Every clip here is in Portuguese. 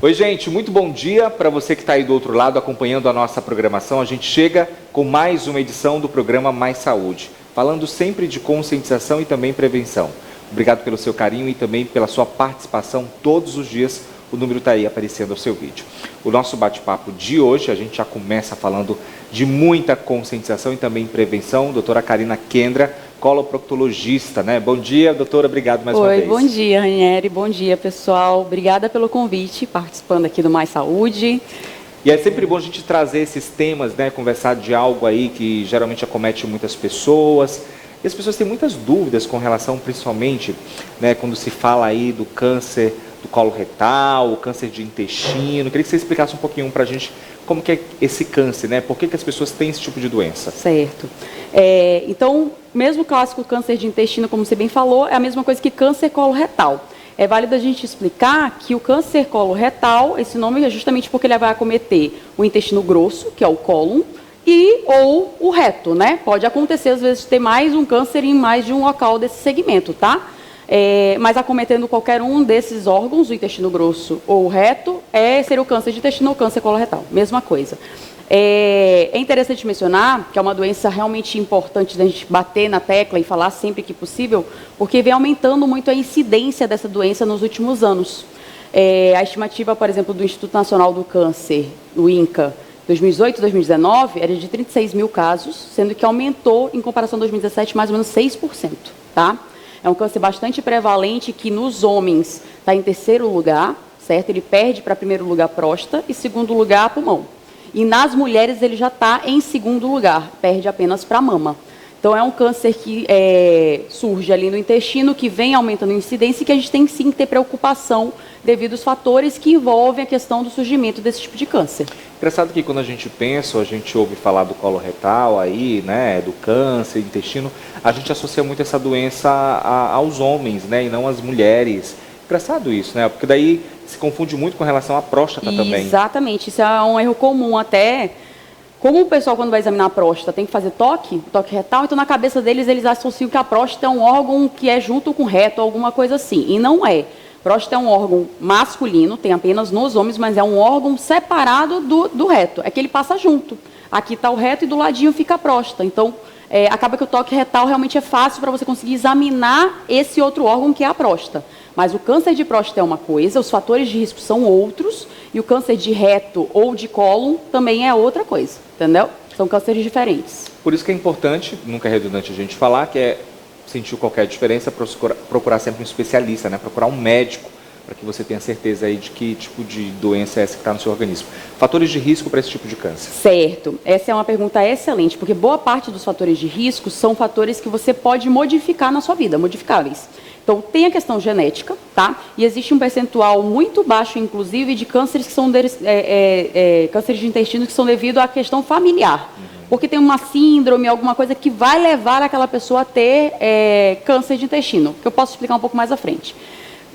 Oi, gente, muito bom dia para você que está aí do outro lado acompanhando a nossa programação. A gente chega com mais uma edição do programa Mais Saúde, falando sempre de conscientização e também prevenção. Obrigado pelo seu carinho e também pela sua participação todos os dias. O número está aí aparecendo ao seu vídeo. O nosso bate-papo de hoje, a gente já começa falando de muita conscientização e também prevenção. Doutora Karina Kendra, coloproctologista, né? Bom dia, doutora, obrigado mais uma vez. Oi, bom dia, Ranieri, bom dia, pessoal. Obrigada pelo convite, participando aqui do Mais Saúde. E é sempre bom a gente trazer esses temas, né? Conversar de algo aí que geralmente acomete muitas pessoas. E as pessoas têm muitas dúvidas com relação, principalmente, né, quando se fala aí do câncer do colo retal, o câncer de intestino. Queria que você explicasse um pouquinho para a gente como que é esse câncer, né? Por que as pessoas têm esse tipo de doença? Certo. Então, mesmo o clássico câncer de intestino, como você bem falou, é a mesma coisa que câncer coloretal. É válido a gente explicar que o câncer coloretal, esse nome é justamente porque ele vai acometer o intestino grosso, que é o cólon, ou o reto, né? Pode acontecer, às vezes, ter mais um câncer em mais de um local desse segmento, tá? Mas acometendo qualquer um desses órgãos, o intestino grosso ou o reto, seria o câncer de intestino ou câncer coloretal, mesma coisa. É interessante mencionar que é uma doença realmente importante da gente bater na tecla e falar sempre que possível, porque vem aumentando muito a incidência dessa doença nos últimos anos. A estimativa, por exemplo, do Instituto Nacional do Câncer, do INCA, 2018 e 2019, era de 36 mil casos, sendo que aumentou, em comparação a 2017, mais ou menos 6%, tá? É um câncer bastante prevalente que nos homens está em terceiro lugar, certo? Ele perde para primeiro lugar próstata e segundo lugar pulmão. E nas mulheres ele já está em segundo lugar, perde apenas para mama. Então é um câncer que surge ali no intestino, que vem aumentando a incidência e que a gente tem sim que ter preocupação devido aos fatores que envolvem a questão do surgimento desse tipo de câncer. Engraçado que quando a gente pensa, a gente ouve falar do colo retal aí, né, do câncer, intestino, a gente associa muito essa doença aos homens, né, e não às mulheres. Engraçado isso, né, porque daí se confunde muito com relação à próstata também. Exatamente, isso é um erro comum até. Como o pessoal, quando vai examinar a próstata, tem que fazer toque retal, então na cabeça deles, eles associam que a próstata é um órgão que é junto com o reto, alguma coisa assim, e não é. Próstata é um órgão masculino, tem apenas nos homens, mas é um órgão separado do reto. É que ele passa junto. Aqui está o reto e do ladinho fica a próstata. Então, acaba que o toque retal realmente é fácil para você conseguir examinar esse outro órgão que é a próstata. Mas o câncer de próstata é uma coisa, os fatores de risco são outros, e o câncer de reto ou de cólon também é outra coisa, entendeu? São cânceres diferentes. Por isso que é importante, nunca é redundante a gente falar, que sentiu qualquer diferença, procurar sempre um especialista, né? Procurar um médico, para que você tenha certeza aí de que tipo de doença é essa que está no seu organismo. Fatores de risco para esse tipo de câncer? Certo. Essa é uma pergunta excelente, porque boa parte dos fatores de risco são fatores que você pode modificar na sua vida, modificáveis. Então, tem a questão genética, tá? E existe um percentual muito baixo, inclusive, de cânceres que são cânceres de intestino que são devido à questão familiar. Porque tem uma síndrome, alguma coisa que vai levar aquela pessoa a ter câncer de intestino, que eu posso explicar um pouco mais à frente.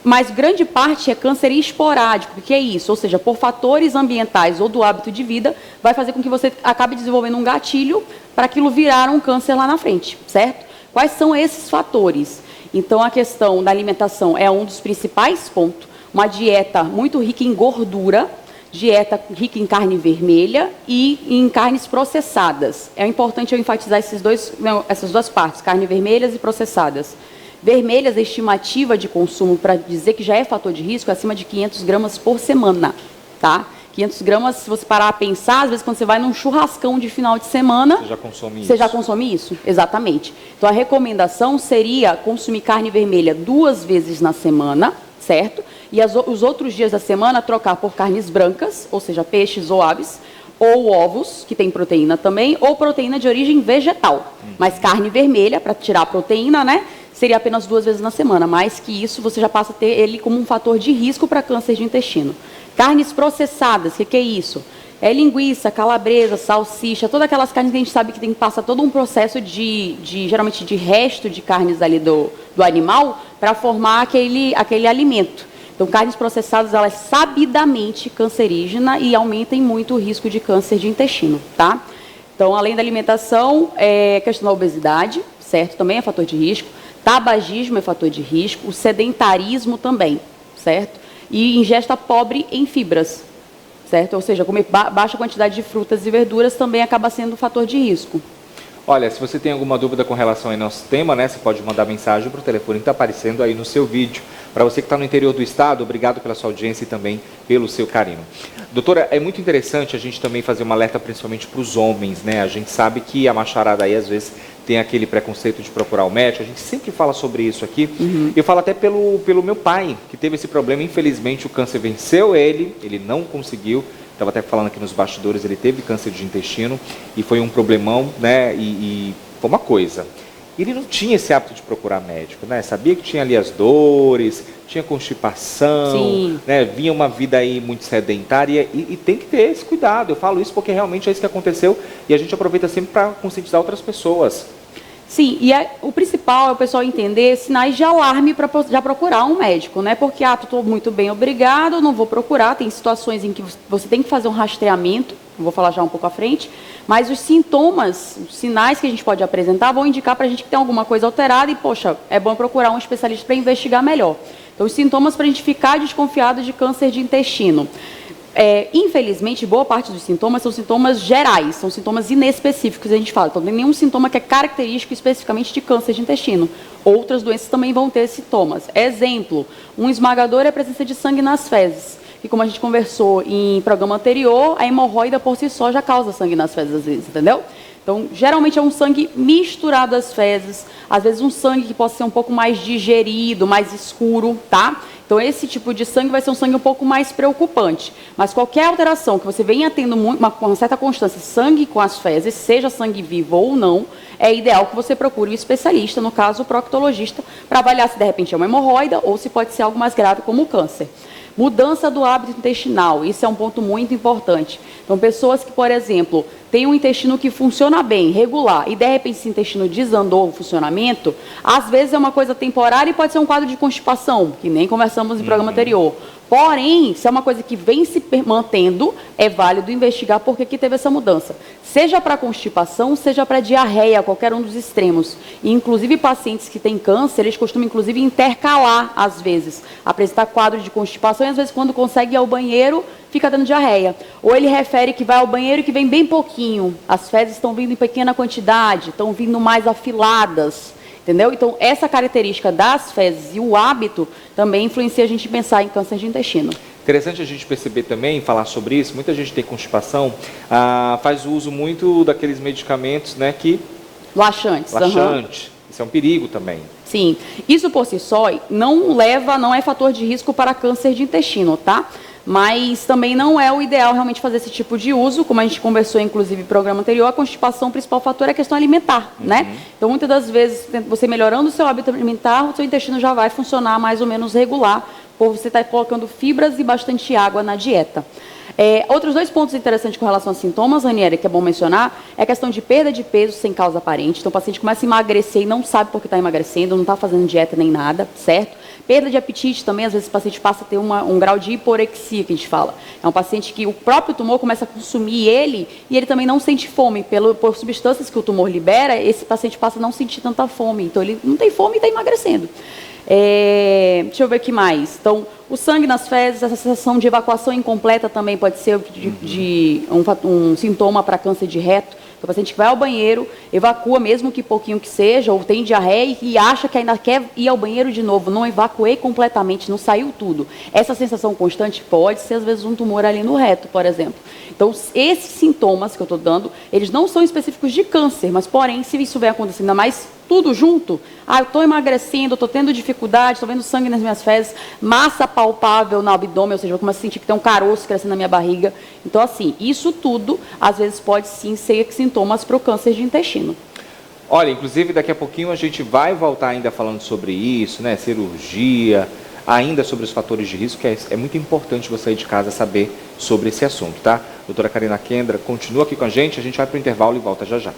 Mas grande parte é câncer esporádico, que é isso, ou seja, por fatores ambientais ou do hábito de vida, vai fazer com que você acabe desenvolvendo um gatilho para aquilo virar um câncer lá na frente, certo? Quais são esses fatores? Então, a questão da alimentação é um dos principais pontos. Uma dieta muito rica em gordura, dieta rica em carne vermelha e em carnes processadas. É importante eu enfatizar essas duas partes, carne vermelhas e processadas. Vermelhas, a estimativa de consumo, para dizer que já é fator de risco, é acima de 500 gramas por semana, tá? 500 gramas, se você parar a pensar, às vezes quando você vai num churrascão de final de semana... Você já consome isso. Você já consome isso, exatamente. Então, a recomendação seria consumir carne vermelha 2 vezes na semana, certo? E os outros dias da semana trocar por carnes brancas, ou seja, peixes ou aves, ou ovos, que tem proteína também, ou proteína de origem vegetal. Mas carne vermelha, para tirar a proteína, né? Seria apenas 2 vezes na semana. Mais que isso, você já passa a ter ele como um fator de risco para câncer de intestino. Carnes processadas, o que é isso? É linguiça, calabresa, salsicha, todas aquelas carnes que a gente sabe que tem que passar todo um processo geralmente de resto de carnes ali do animal para formar aquele alimento. Então, carnes processadas, ela é sabidamente cancerígena e aumentam muito o risco de câncer de intestino, tá? Então, além da alimentação, questão da obesidade, certo? Também é fator de risco. Tabagismo é fator de risco. O sedentarismo também, certo? e ingesta pobre em fibras, certo? Ou seja, comer baixa quantidade de frutas e verduras também acaba sendo um fator de risco. Olha, se você tem alguma dúvida com relação ao nosso tema, né, você pode mandar mensagem para o telefone que está aparecendo aí no seu vídeo. Para você que está no interior do estado, obrigado pela sua audiência e também pelo seu carinho. Doutora, é muito interessante a gente também fazer um alerta principalmente para os homens, né? A gente sabe que a macharada aí às vezes tem aquele preconceito de procurar o médico, a gente sempre fala sobre isso aqui. Eu falo até pelo meu pai, que teve esse problema, infelizmente o câncer venceu ele não conseguiu. Estava até falando aqui nos bastidores, ele teve câncer de intestino e foi um problemão, né? E foi uma coisa. Ele não tinha esse hábito de procurar médico, né? Sabia que tinha ali as dores, tinha constipação, né? Vinha uma vida aí muito sedentária e tem que ter esse cuidado. Eu falo isso porque realmente é isso que aconteceu e a gente aproveita sempre para conscientizar outras pessoas. Sim, e o principal é o pessoal entender sinais de alarme para já procurar um médico, né? Porque, estou muito bem, obrigado, não vou procurar. Tem situações em que você tem que fazer um rastreamento, vou falar já um pouco à frente, mas os sintomas, os sinais que a gente pode apresentar vão indicar para a gente que tem alguma coisa alterada e, poxa, é bom procurar um especialista para investigar melhor. Então, os sintomas para a gente ficar desconfiado de câncer de intestino. Infelizmente, boa parte dos sintomas são sintomas gerais, são sintomas inespecíficos, a gente fala. Então, não tem nenhum sintoma que é característico especificamente de câncer de intestino. Outras doenças também vão ter sintomas. Exemplo, um esmagador é a presença de sangue nas fezes. E como a gente conversou em programa anterior, a hemorroida por si só já causa sangue nas fezes às vezes, entendeu? Então, geralmente é um sangue misturado às fezes, às vezes um sangue que possa ser um pouco mais digerido, mais escuro, tá? Então, esse tipo de sangue vai ser um sangue um pouco mais preocupante. Mas qualquer alteração que você venha tendo uma certa constância, sangue com as fezes, seja sangue vivo ou não, é ideal que você procure um especialista, no caso o proctologista, para avaliar se de repente é uma hemorroida ou se pode ser algo mais grave como o câncer. Mudança do hábito intestinal, isso é um ponto muito importante. Então, pessoas que, por exemplo, têm um intestino que funciona bem, regular, e de repente esse intestino desandou o funcionamento, às vezes é uma coisa temporária e pode ser um quadro de constipação, que nem conversamos no programa anterior. Porém, se é uma coisa que vem se mantendo, é válido investigar por que teve essa mudança. Seja para constipação, seja para diarreia, qualquer um dos extremos. E, inclusive, pacientes que têm câncer, eles costumam, inclusive, intercalar, às vezes, apresentar quadro de constipação e, às vezes, quando consegue ir ao banheiro, fica dando diarreia. Ou ele refere que vai ao banheiro e que vem bem pouquinho. As fezes estão vindo em pequena quantidade, estão vindo mais afiladas. Entendeu? Então, essa característica das fezes e o hábito também influencia a gente pensar em câncer de intestino. Interessante a gente perceber também, falar sobre isso, muita gente tem constipação, faz uso muito daqueles medicamentos, né, que... Laxantes. Laxante. Isso é um perigo também. Sim. Isso por si só não é fator de risco para câncer de intestino, tá? Mas também não é o ideal realmente fazer esse tipo de uso, como a gente conversou inclusive no programa anterior, a constipação, o principal fator é a questão alimentar, né? Então, muitas das vezes, você melhorando o seu hábito alimentar, o seu intestino já vai funcionar mais ou menos regular, por você estar colocando fibras e bastante água na dieta. Outros dois pontos interessantes com relação a sintomas, Ranieri, que é bom mencionar, é a questão de perda de peso sem causa aparente. Então, o paciente começa a emagrecer e não sabe por que está emagrecendo, não está fazendo dieta nem nada, certo? Perda de apetite também, às vezes o paciente passa a ter um grau de hiporexia, que a gente fala. É um paciente que o próprio tumor começa a consumir ele e ele também não sente fome. Por substâncias que o tumor libera, esse paciente passa a não sentir tanta fome. Então, ele não tem fome e está emagrecendo. Deixa eu ver o que mais. Então, o sangue nas fezes, essa sensação de evacuação incompleta também pode ser um sintoma para câncer de reto. Então, o paciente que vai ao banheiro, evacua, mesmo que pouquinho que seja, ou tem diarreia e acha que ainda quer ir ao banheiro de novo. Não evacuei completamente, não saiu tudo. Essa sensação constante pode ser, às vezes, um tumor ali no reto, por exemplo. Então, esses sintomas que eu estou dando, eles não são específicos de câncer, mas, porém, se isso vem acontecendo ainda mais tudo junto, eu estou emagrecendo, estou tendo dificuldade, estou vendo sangue nas minhas fezes, massa palpável no abdômen, ou seja, eu começo a sentir que tem um caroço crescendo na minha barriga. Então, assim, isso tudo, às vezes, pode sim ser sintomas para o câncer de intestino. Olha, inclusive, daqui a pouquinho a gente vai voltar ainda falando sobre isso, né, cirurgia, ainda sobre os fatores de risco, que é muito importante você aí de casa saber sobre esse assunto, tá? Doutora Karina Kendra, continua aqui com a gente vai para o intervalo e volta já já.